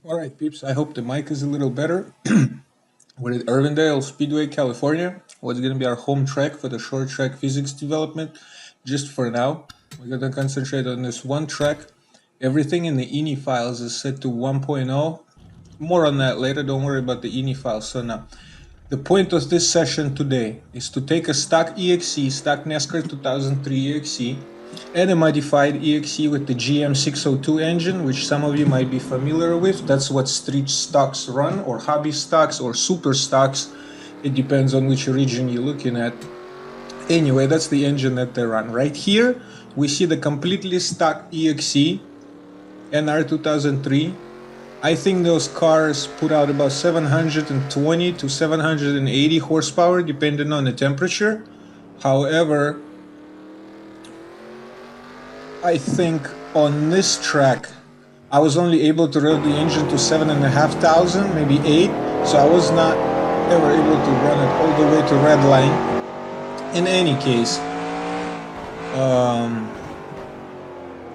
Alright peeps, I hope the mic is a little better. We're at Irvindale Speedway, California. What's going to be our home track for the short track physics development. Just for now, we're going to concentrate on this one track. Everything in the INI files is set to 1.0. More on that later, don't worry about the INI files. So now, the point of this session today is to take a stock EXE, stock NASCAR 2003 EXE, and a modified EXE with the GM602 engine, which some of you might be familiar with. That's what street stocks run, or hobby stocks, or super stocks. It depends on which region you're looking at. Anyway, that's the engine that they run. Right here, we see the completely stock EXE, NR2003. I think those cars put out about 720 to 780 horsepower, depending on the temperature. However, I think on this track, I was only able to rev the engine to 7,500, maybe 8, so I was not ever able to run it all the way to red line. In any case,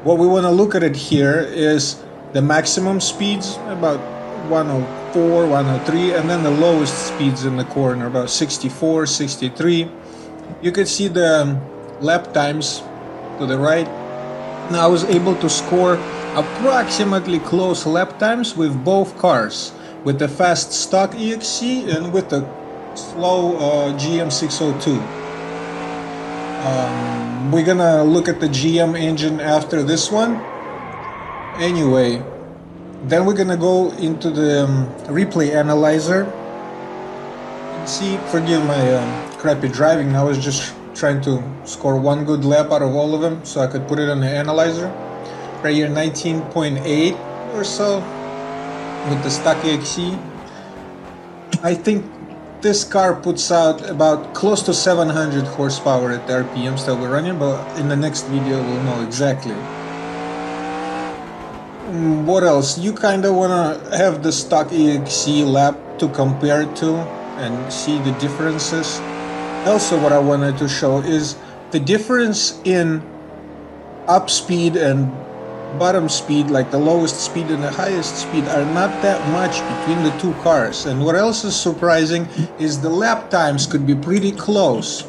what we want to look at it here is the maximum speeds, about 104, 103, and then the lowest speeds in the corner, about 64, 63. You can see the lap times to the right. Now I was able to score approximately close lap times with both cars, with the fast stock EXE and with the slow GM602. We're gonna look at the GM engine after this one. Anyway, then we're gonna go into the replay analyzer. See, forgive my crappy driving. I was just trying to score one good lap out of all of them so I could put it on the analyzer. Right here, 19.8 or so with the stock EXE. I think this car puts out about close to 700 horsepower at the RPMs that we're running, but in the next video we'll know exactly. What else? You kind of want to have the stock EXE lap to compare to and see the differences. Also, what I wanted to show is the difference in up speed and bottom speed, like the lowest speed and the highest speed, are not that much between the two cars. And what else is surprising is the lap times could be pretty close.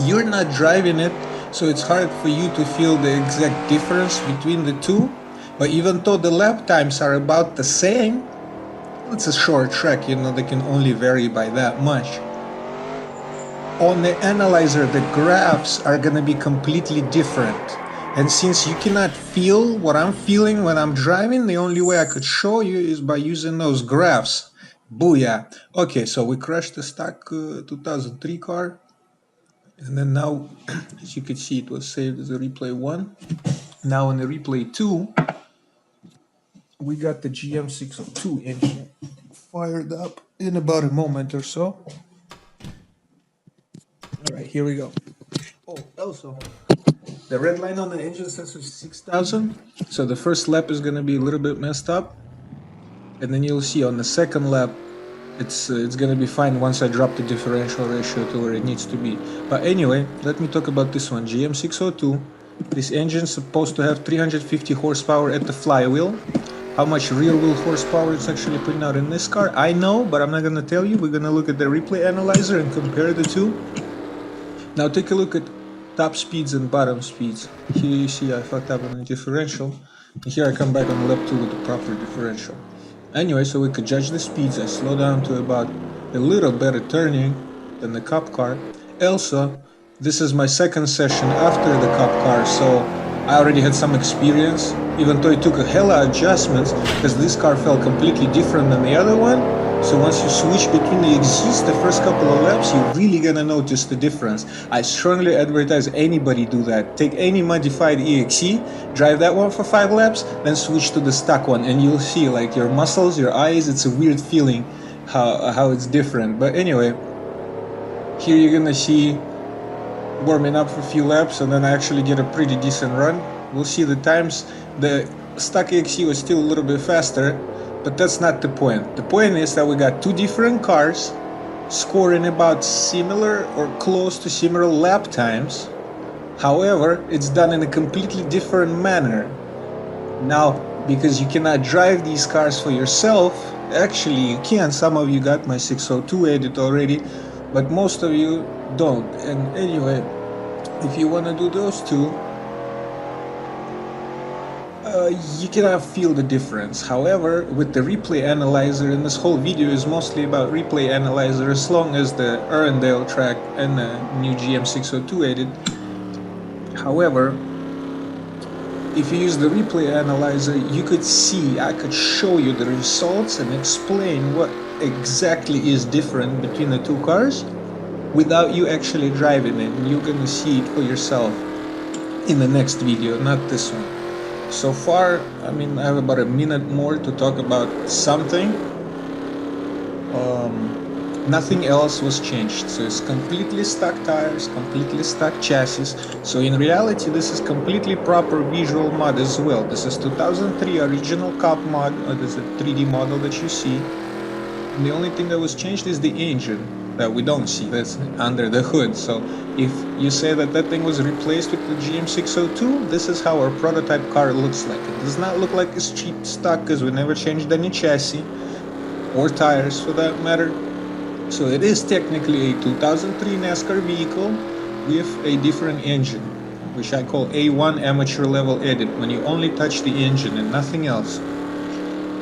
You're not driving it, so it's hard for you to feel the exact difference between the two. But even though the lap times are about the same, it's a short track, you know, they can only vary by that much. On the analyzer, the graphs are going to be completely different. And since you cannot feel what I'm feeling when I'm driving, the only way I could show you is by using those graphs. Booyah. Okay, so we crashed the stock 2003 car. And then now, as you can see, it was saved as a replay 1. Now in the replay 2, we got the GM602 engine fired up in about a moment or so. Alright, here we go. Oh, also, the red line on the engine says 6,000. So the first lap is going to be a little bit messed up. And then you'll see on the second lap, it's going to be fine once I drop the differential ratio to where it needs to be. But anyway, let me talk about this one, GM602. This engine is supposed to have 350 horsepower at the flywheel. How much rear wheel horsepower it's actually putting out in this car, I know, but I'm not going to tell you. We're going to look at the replay analyzer and compare the two. Now take a look at top speeds and bottom speeds. Here you see I fucked up on the differential. And here I come back on lap 2 with the proper differential. Anyway, so we could judge the speeds. I slow down to about a little better turning than the cop car. Also, this is my second session after the cop car, so I already had some experience, even though it took a hella adjustments, because this car felt completely different than the other one. So once you switch between the EXEs the first couple of laps, you're really gonna notice the difference. I strongly advise anybody do that. Take any modified EXE, drive that one for 5 laps, then switch to the stock one, and you'll see like your muscles, your eyes, it's a weird feeling how it's different. But anyway, here you're gonna see warming up for a few laps, and then I actually get a pretty decent run. We'll see the times. The stock EXE was still a little bit faster, but that's not the point. The point is that we got two different cars scoring about similar or close to similar lap times. However, it's done in a completely different manner. Now, because you cannot drive these cars for yourself. Actually, you can. Some of you got my 602 edit already, but most of you don't. And anyway, if you want to do those two, you cannot feel the difference. However, with the replay analyzer, and this whole video is mostly about replay analyzer, as long as the Arendelle track and the new GM602 edit. However, if you use the replay analyzer, you could see, I could show you the results and explain what exactly is different between the two cars without you actually driving it. And you're gonna see it for yourself in the next video, not this one. So far, I mean, I have about a minute more to talk about something. Nothing else was changed, so it's completely stock tires, completely stock chassis. So in reality, this is completely proper visual mod as well. This is 2003 original cop mod, or this is a 3D model that you see. And the only thing that was changed is the engine that we don't see, that's under the hood. So if you say that that thing was replaced with the GM602, this is how our prototype car looks like. It does not look like it's cheap stock because we never changed any chassis or tires for that matter. So it is technically a 2003 NASCAR vehicle with a different engine, which I call A1 amateur level edit, when you only touch the engine and nothing else.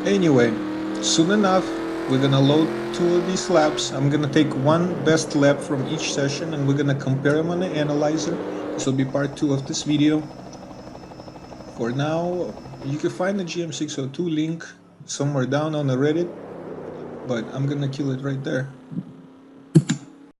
Anyway, soon enough, we're gonna load 2 of these laps. I'm gonna take one best lap from each session and we're gonna compare them on the analyzer. This will be part 2 of this video. For now, you can find the GM602 link somewhere down on the Reddit, but I'm gonna kill it right there.